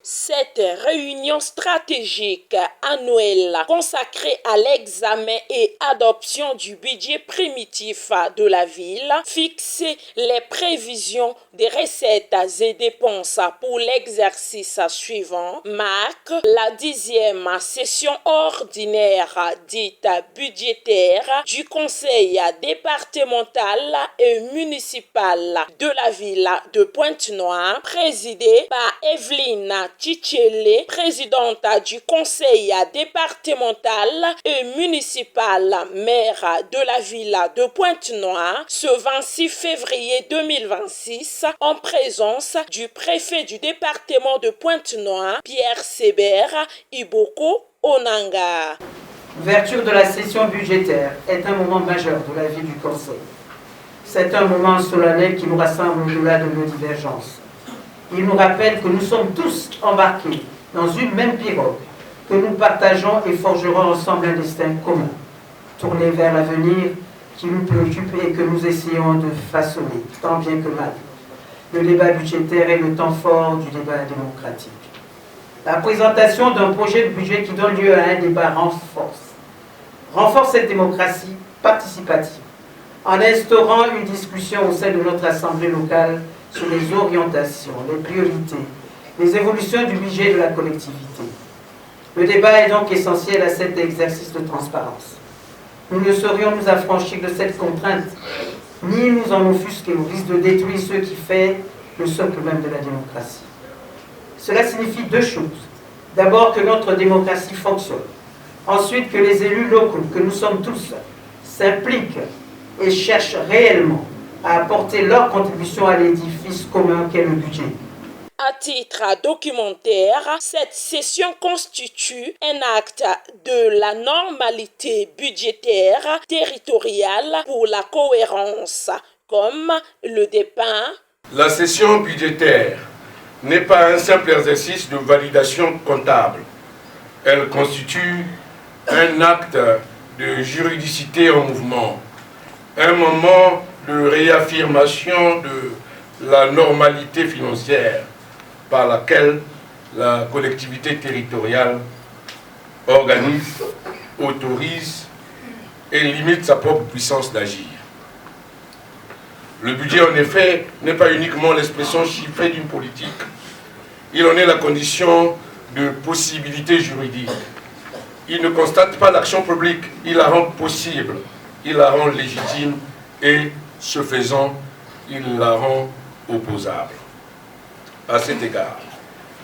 Cette réunion stratégique annuelle consacrée à l'examen et adoption du budget primitif de la ville fixe les prévisions des recettes et dépenses pour l'exercice suivant, marque la 10e session ordinaire dite budgétaire du Conseil départemental et municipal de la ville de Pointe-Noire, présidée par Evelyne Tchitchele, présidente du conseil départemental et municipal, maire de la ville de Pointe-Noire, ce 26 février 2026, en présence du préfet du département de Pointe-Noire, Pierre Sébert Iboko Onanga. L'ouverture de la session budgétaire est un moment majeur de la vie du Conseil. C'est un moment solennel qui nous rassemble au-delà de nos divergences. Il nous rappelle que nous sommes tous embarqués dans une même pirogue, que nous partageons et forgerons ensemble un destin commun, tourné vers l'avenir qui nous préoccupe et que nous essayons de façonner, tant bien que mal. Le débat budgétaire est le temps fort du débat démocratique. La présentation d'un projet de budget qui donne lieu à un débat renforce cette démocratie participative en instaurant une discussion au sein de notre assemblée locale sur les orientations, les priorités, les évolutions du budget de la collectivité. Le débat est donc essentiel à cet exercice de transparence. Nous ne saurions nous affranchir de cette contrainte, ni nous en offusquer au risque de détruire ce qui fait le socle même de la démocratie. Cela signifie deux choses. D'abord, que notre démocratie fonctionne. Ensuite, que les élus locaux, que nous sommes tous, s'impliquent et cherchent réellement à apporter leur contribution à l'édifice commun qu'est le budget. À titre documentaire, cette session constitue un acte de la normalité budgétaire territoriale pour la cohérence, comme le dépeint. La session budgétaire n'est pas un simple exercice de validation comptable. Elle constitue un acte de juridicité en mouvement, un moment de réaffirmation de la normalité financière par laquelle la collectivité territoriale organise, autorise et limite sa propre puissance d'agir. Le budget, en effet, n'est pas uniquement l'expression chiffrée d'une politique. Il en est la condition de possibilité juridique. Il ne constate pas l'action publique, il la rend possible, il la rend légitime et, ce faisant, il la rend opposable. À cet égard,